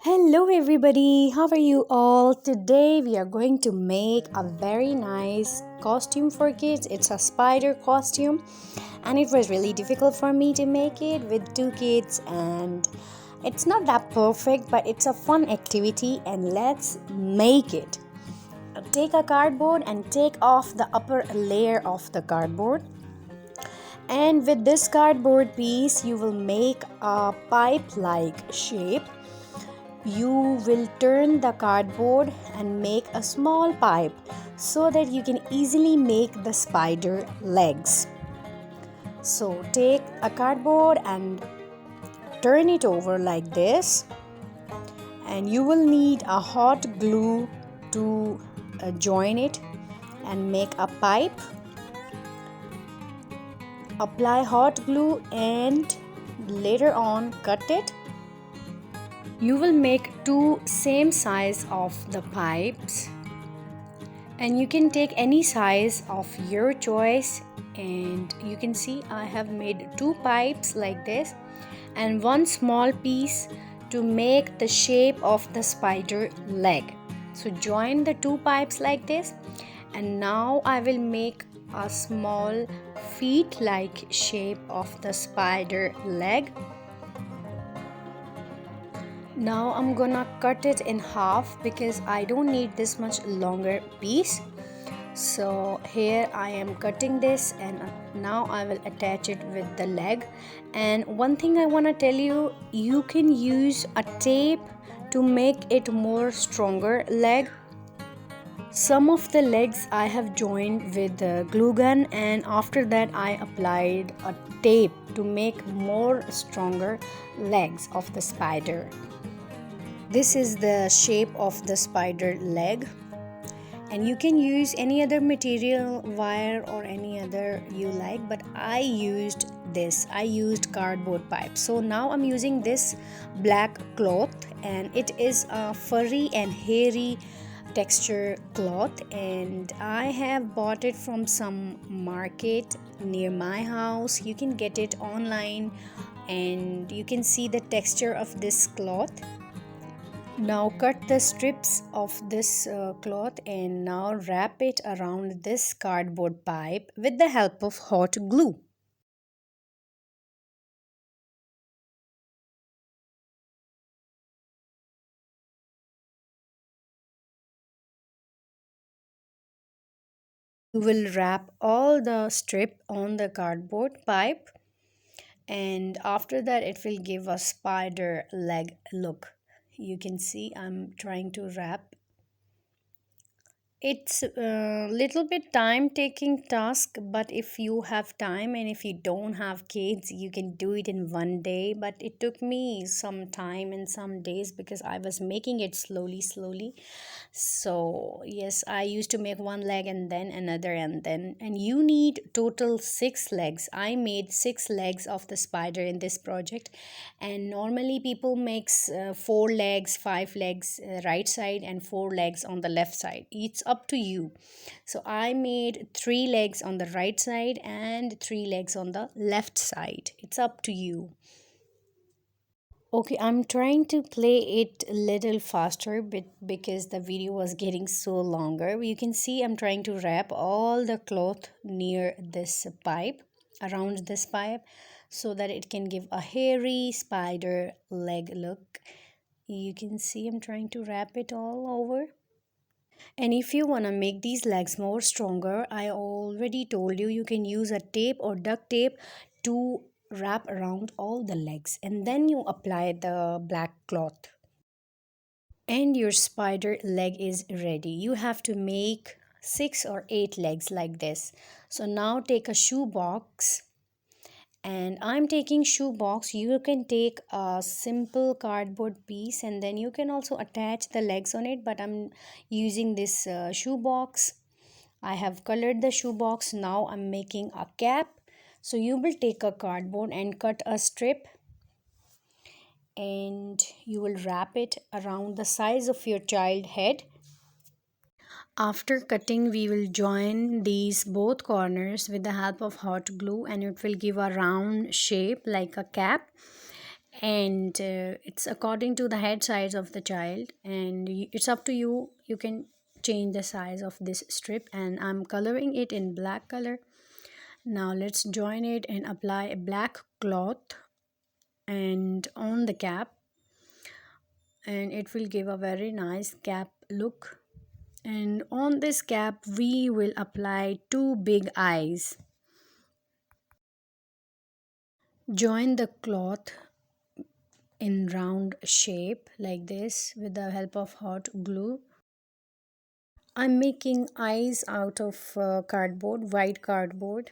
Hello, everybody. How are you all? Today, we are going to make a very nice costume for kids. It's a spider costume, and it was really difficult for me to make it with two kids. And it's not that perfect, but it's a fun activity, and let's make it. Take a cardboard and take off the upper layer of the cardboard. And with this cardboard piece, you will make a pipe like shape. You will turn the cardboard and make a small pipe so that you can easily make the spider legs. So take a cardboard and turn it over like this, and you will need a hot glue to join it and make a pipe. Apply hot glue and later on cut it. You will make two same size of the pipes, and you can take any size of your choice. And you can see I have made two pipes like this and one small piece to make the shape of the spider leg. So join the two pipes like this, and now I will make a small feet like shape of the spider leg. Now I'm gonna cut it in half because I don't need this much longer piece. So here I am cutting this, and now I will attach it with the leg. And one thing I want to tell you, you can use a tape to make it more stronger leg. Some of the legs I have joined with the glue gun, and after that I applied a tape to make more stronger legs of the spider. This is the shape of the spider leg, and you can use any other material, wire or any other you like, but I used cardboard pipe. So now I'm using this black cloth, and it is a furry and hairy texture cloth, and I have bought it from some market near my house. You can get it online, and you can see the texture of this cloth. Now cut the strips of this cloth and now wrap it around this cardboard pipe with the help of hot glue. You will wrap all the strip on the cardboard pipe, and after that it will give a spider leg look. You can see I'm trying to wrap. It's a little bit time taking task, but if you have time and if you don't have kids, you can do it in one day. But it took me some time and some days because I was making it slowly. So yes, I used to make one leg and then another, and you need total six legs. I made six legs of the spider in this project, and normally people makes four legs, five legs right side and four legs on the left side. It's up to you. So I made three legs on the right side and three legs on the left side. It's up to you. Okay, I'm trying to play it a little faster because the video was getting so longer. You can see I'm trying to wrap all the cloth near this pipe, around this pipe, so that it can give a hairy spider leg look. You can see I'm trying to wrap it all over. And if you want to make these legs more stronger, I already told you you can use a tape or duct tape to wrap around all the legs, and then you apply the black cloth and your spider leg is ready. You have to make six or eight legs like this. So now take a shoe box, and I'm taking shoe box. You can take a simple cardboard piece and then you can also attach the legs on it, but I'm using this shoe box. I have colored the shoe box. Now I'm making a cap. So you will take a cardboard and cut a strip, and you will wrap it around the size of your child head. After cutting, we will join these both corners with the help of hot glue, and it will give a round shape like a cap. and it's according to the head size of the child, and it's up to you. You can change the size of this strip, and I'm coloring it in black color. Now let's join it and apply a black cloth and on the cap, and it will give a very nice cap look. And on this cap we will apply two big eyes. Join the cloth in round shape like this with the help of hot glue. I'm making eyes out of cardboard, white cardboard,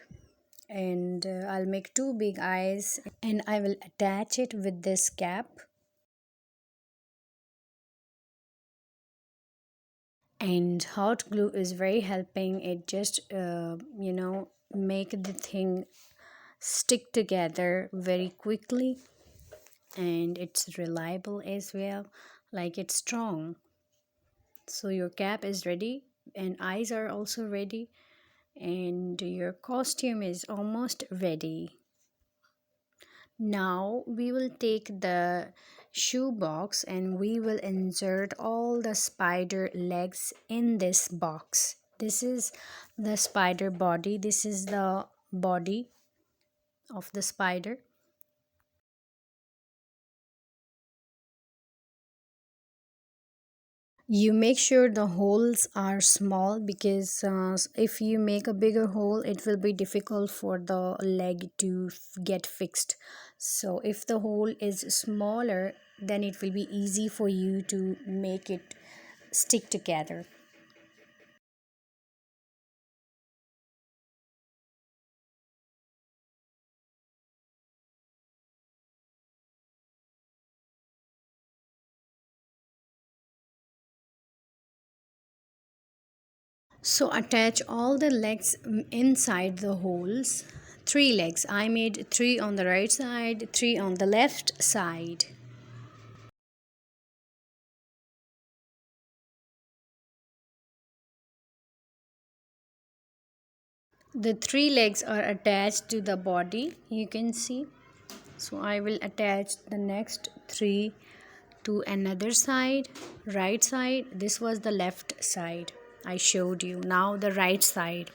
and I'll make two big eyes and I will attach it with this cap. And hot glue is very helping it, just make the thing stick together very quickly, and it's reliable as well, like it's strong. So your cap is ready and eyes are also ready, and your costume is almost ready. Now we will take the shoe box and we will insert all the spider legs in this box. This is the spider body, this is the body of the spider. You make sure the holes are small, because if you make a bigger hole it will be difficult for the leg to get fixed. So if the hole is smaller, then it will be easy for you to make it stick together. So attach all the legs inside the holes. Three legs. I made three on the right side, three on the left side. The three legs are attached to the body, you can see. So I will attach the next three to another side, right side. This was the left side I showed you. Now the right side.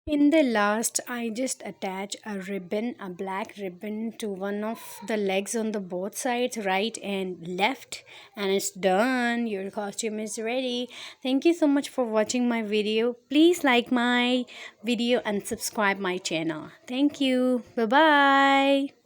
In the last, I just attach a ribbon, a black ribbon, to one of the legs on the both sides, right and left, and it's done. Your costume is ready. Thank you so much for watching my video. Please like my video and subscribe my channel. Thank you. Bye bye.